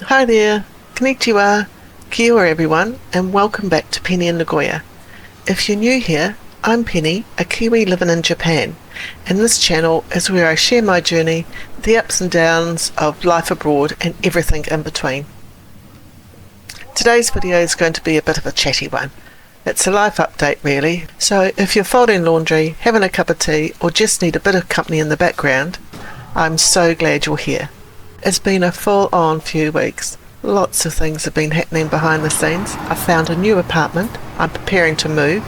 Hi there, konnichiwa, kia everyone, and welcome back to Pennie in Nagoya. If you're new here, I'm Pennie, a Kiwi living in Japan, and this channel is where I share my journey, the ups and downs of life abroad and everything in between. Today's video is going to be a bit of a chatty one. It's a life update really, so if you're folding laundry, having a cup of tea, or just need a bit of company in the background, I'm so glad you're here. It's been a full-on few weeks. Lots of things have been happening behind the scenes. I've found a new apartment, I'm preparing to move,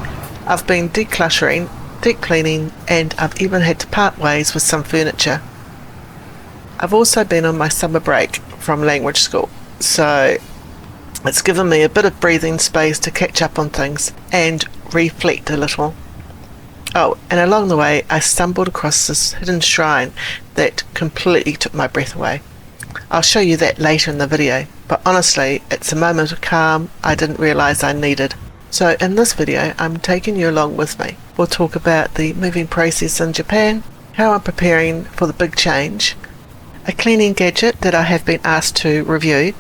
I've been decluttering, deep cleaning, and I've even had to part ways with some furniture. I've also been on my summer break from language school, so it's given me a bit of breathing space to catch up on things and reflect a little. Oh, and along the way I stumbled across this hidden shrine that completely took my breath away. I'll show you that later in the video, but honestly it's a moment of calm I didn't realise I needed. So in this video I'm taking you along with me. We'll talk about the moving process in Japan, how I'm preparing for the big change, a cleaning gadget that I have been asked to review,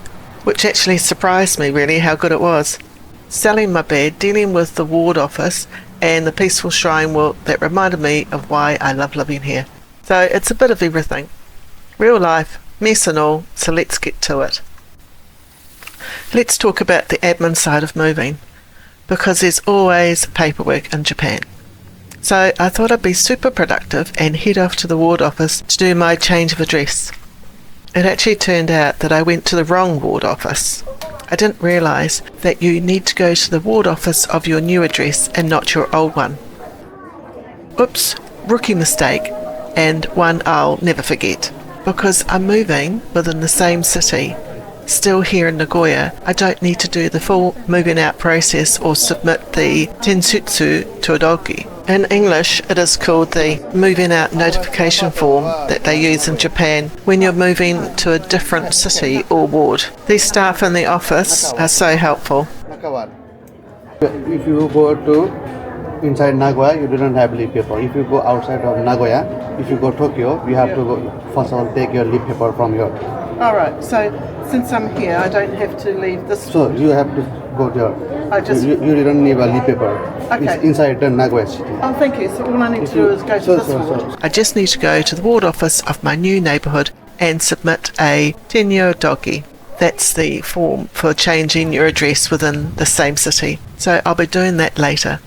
which actually surprised me really how good it was, selling my bed, dealing with the ward office, and the peaceful shrine walk that reminded me of why I love living here. So it's a bit of everything. Real life, mess and all, so let's get to it. Let's talk about the admin side of moving, because there's always paperwork in Japan. So I thought I'd be super productive and head off to the ward office to do my change of address. It actually turned out that I went to the wrong ward office. I didn't realise that you need to go to the ward office of your new address and not your old one. Oops, rookie mistake, and one I'll never forget. Because I'm moving within the same city, still here in Nagoya, I don't need to do the full moving out process or submit the tensutsu todoki. In English, it is called the moving out notification form that they use in Japan when you're moving to a different city or ward. These staff in the office are so helpful. If you go to inside Nagoya, you do not have leaf paper. If you go outside of Nagoya, if you go Tokyo, you have to go, first of all, take your leaf paper from here. Alright, so since I'm here, I don't have to leave this. So you have to go there. You don't need a leaf paper. Okay. It's inside the Nagoya city. Oh, thank you. So all I need to do is go to this ward. I just need to go to the ward office of my new neighbourhood and submit a tenyodoki. That's the form for changing your address within the same city. So I'll be doing that later.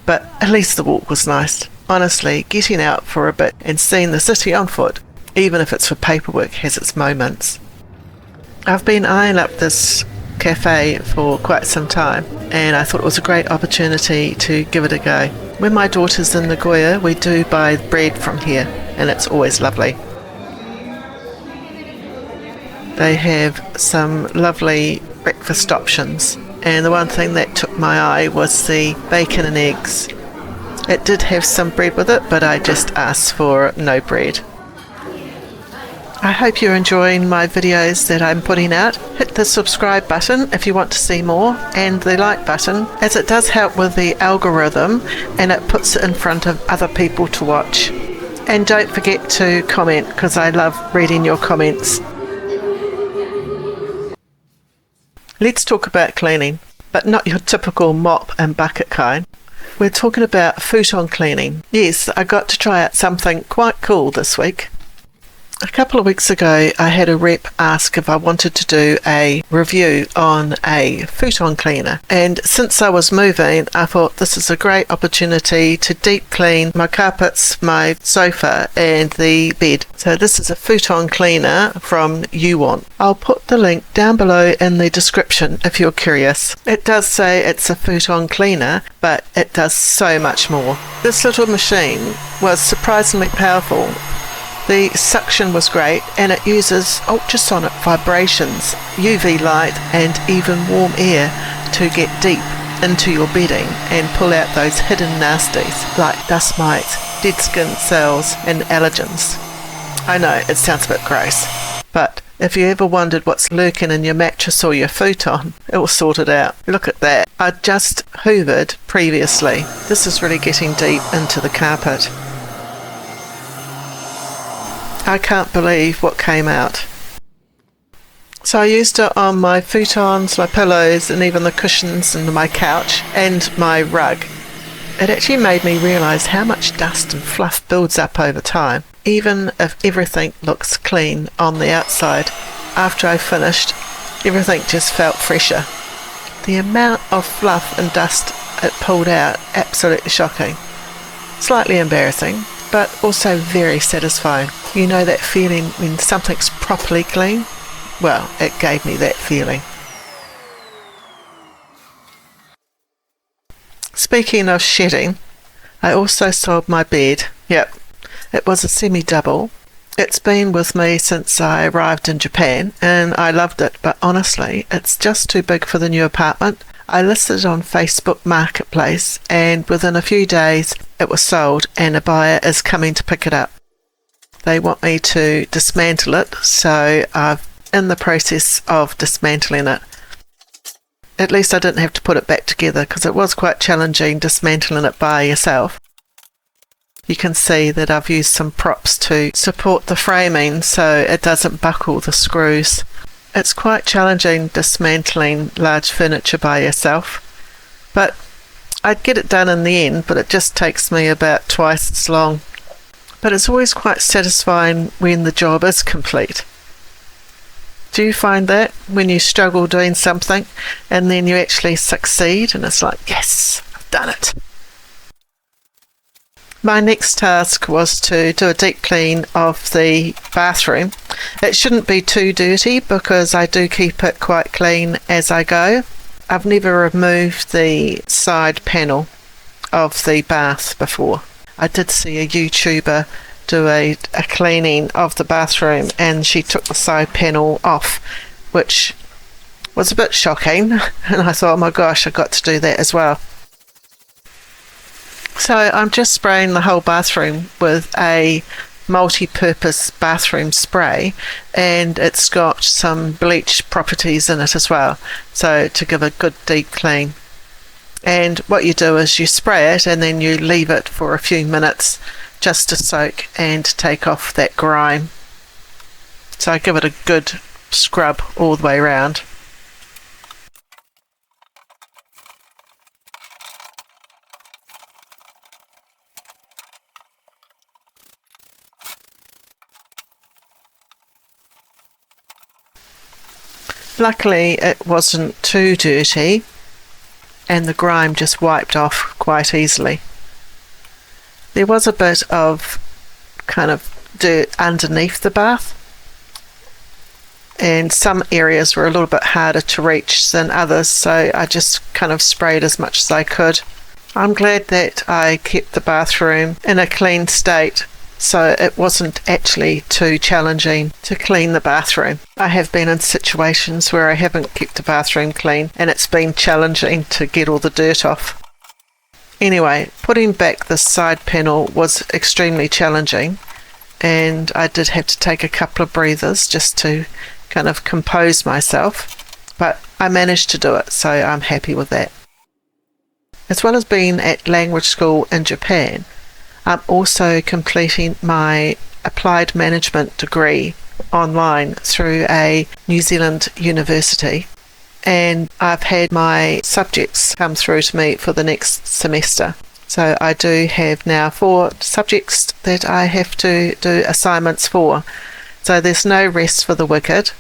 But at least the walk was nice. Honestly, getting out for a bit and seeing the city on foot, even if it's for paperwork, has its moments. I've been eyeing up this cafe for quite some time, and I thought it was a great opportunity to give it a go. When my daughter's in Nagoya, we do buy bread from here, and it's always lovely. They have some lovely breakfast options, and the one thing that took my eye was the bacon and eggs. It did have some bread with it, but I just asked for no bread. I hope you're enjoying my videos that I'm putting out. Hit the subscribe button if you want to see more, and the like button, as it does help with the algorithm and it puts it in front of other people to watch. And don't forget to comment, because I love reading your comments. Let's talk about cleaning, but not your typical mop and bucket kind. We're talking about futon cleaning. Yes, I got to try out something quite cool this week. A couple of weeks ago I had a rep ask if I wanted to do a review on a futon cleaner, and since I was moving I thought this is a great opportunity to deep clean my carpets, my sofa and the bed. So this is a futon cleaner from UWANT. I'll put the link down below in the description if you're curious. It does say it's a futon cleaner, but it does so much more. This little machine was surprisingly powerful. The suction was great, and it uses ultrasonic vibrations, UV light and even warm air to get deep into your bedding and pull out those hidden nasties like dust mites, dead skin cells and allergens. I know it sounds a bit gross, but if you ever wondered what's lurking in your mattress or your futon, it will sort it out. Look at that. I just hoovered previously. This is really getting deep into the carpet. I can't believe what came out. So I used it on my futons, my pillows, and even the cushions and my couch and my rug. It actually made me realise how much dust and fluff builds up over time. Even if everything looks clean on the outside, after I finished, everything just felt fresher. The amount of fluff and dust it pulled out, absolutely shocking. Slightly embarrassing, but also very satisfying. You know that feeling when something's properly clean? Well, it gave me that feeling. Speaking of shedding, I also sold my bed. Yep, it was a semi-double. It's been with me since I arrived in Japan and I loved it, but honestly, it's just too big for the new apartment. I listed it on Facebook Marketplace and within a few days it was sold and a buyer is coming to pick it up. They want me to dismantle it, so I'm in the process of dismantling it. At least I didn't have to put it back together because it was quite challenging dismantling it by yourself. You can see that I've used some props to support the framing so it doesn't buckle the screws. It's quite challenging dismantling large furniture by yourself, but I'd get it done in the end, but it just takes me about twice as long. But it's always quite satisfying when the job is complete. Do you find that when you struggle doing something and then you actually succeed and it's like, yes, I've done it? My next task was to do a deep clean of the bathroom. It shouldn't be too dirty because I do keep it quite clean as I go. I've never removed the side panel of the bath before. I did see a YouTuber do a cleaning of the bathroom and she took the side panel off, which was a bit shocking, and I thought, oh my gosh, I've got to do that as well. So I'm just spraying the whole bathroom with a multi-purpose bathroom spray, and it's got some bleach properties in it as well, so to give a good deep clean. And what you do is you spray it and then you leave it for a few minutes just to soak and take off that grime. So I give it a good scrub all the way around. Luckily it wasn't too dirty and the grime just wiped off quite easily. There was a bit of kind of dirt underneath the bath, and some areas were a little bit harder to reach than others, so I just kind of sprayed as much as I could. I'm glad that I kept the bathroom in a clean state, so it wasn't actually too challenging to clean the bathroom. I have been in situations where I haven't kept the bathroom clean and it's been challenging to get all the dirt off. Anyway, putting back the side panel was extremely challenging, and I did have to take a couple of breathers just to kind of compose myself, but I managed to do it, so I'm happy with that. As well as being at language school in Japan, I'm also completing my applied management degree online through a New Zealand university, and I've had my subjects come through to me for the next semester. So I do have now 4 subjects that I have to do assignments for. So there's no rest for the wicked.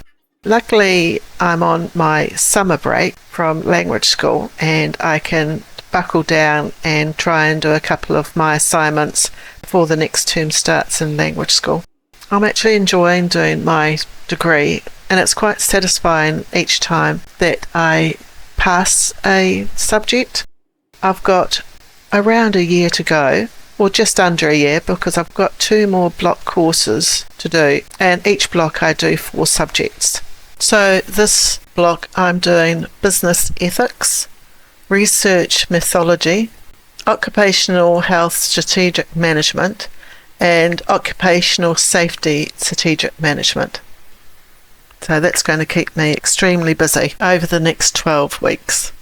Luckily, I'm on my summer break from language school and I can buckle down and try and do a couple of my assignments before the next term starts in language school. I'm actually enjoying doing my degree, and it's quite satisfying each time that I pass a subject. I've got around a year to go, or just under a year, because I've got 2 more block courses to do, and each block I do 4 subjects. So this block I'm doing business ethics, research methodology, occupational health strategic management, and occupational safety strategic management. So that's going to keep me extremely busy over the next 12 weeks.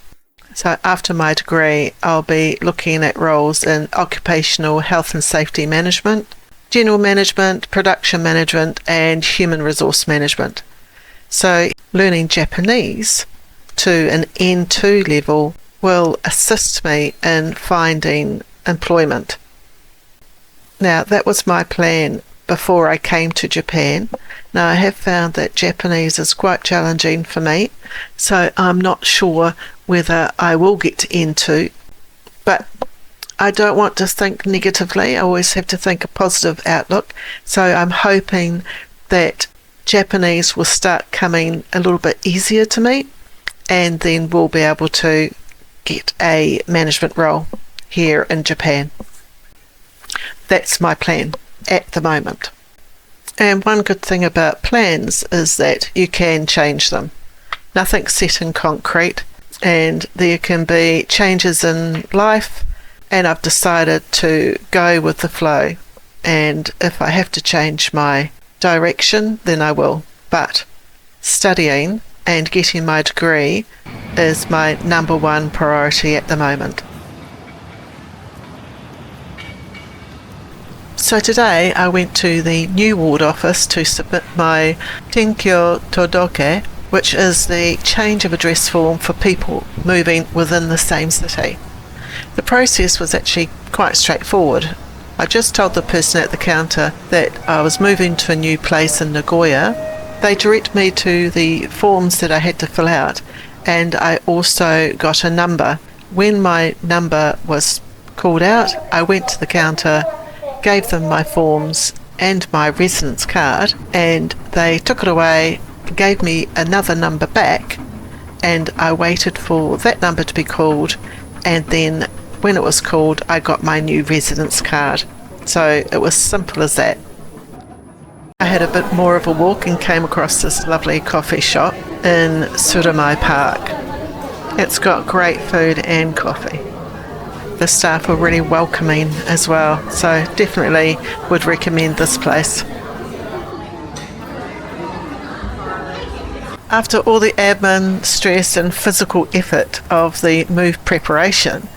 So after my degree, I'll be looking at roles in occupational health and safety management, general management, production management, and human resource management. So learning Japanese to an N2 level will assist me in finding employment. Now, that was my plan before I came to Japan. Now, I have found that Japanese is quite challenging for me, so I'm not sure whether I will get into, but I don't want to think negatively. I always have to think a positive outlook, so I'm hoping that Japanese will start coming a little bit easier to me, and then we'll be able to get a management role here in Japan. That's my plan at the moment. And one good thing about plans is that you can change them. Nothing's set in concrete, and there can be changes in life, and I've decided to go with the flow, and if I have to change my direction, then I will. But studying and getting my degree is my number one priority at the moment. So today I went to the new ward office to submit my Tenkyo Todoke, which is the change of address form for people moving within the same city. The process was actually quite straightforward. I just told the person at the counter that I was moving to a new place in Nagoya. They directed me to the forms that I had to fill out, and I also got a number. When my number was called out, I went to the counter, gave them my forms and my residence card, and they took it away, gave me another number back, and I waited for that number to be called, and then when it was called I got my new residence card. So it was simple as that. I had a bit more of a walk and came across this lovely coffee shop in Suramai Park. It's got great food and coffee. The staff were really welcoming as well, so definitely would recommend this place. After all the admin, stress and physical effort of the move preparation,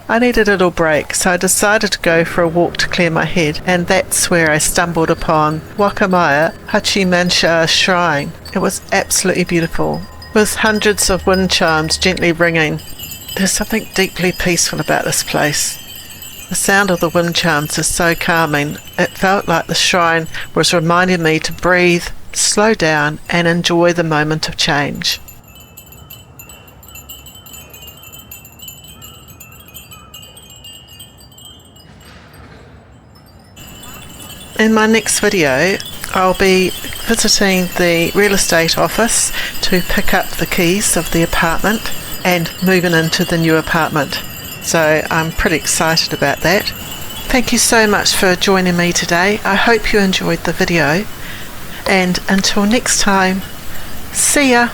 I needed a little break, so I decided to go for a walk to clear my head, and that's where I stumbled upon Wakamaya Hachimansha Shrine. It was absolutely beautiful, with hundreds of wind chimes gently ringing. There's something deeply peaceful about this place. The sound of the wind chimes is so calming. It felt like the shrine was reminding me to breathe, slow down and enjoy the moment of change. In my next video, I'll be visiting the real estate office to pick up the keys of the apartment and moving into the new apartment. So I'm pretty excited about that. Thank you so much for joining me today. I hope you enjoyed the video, and until next time, see ya!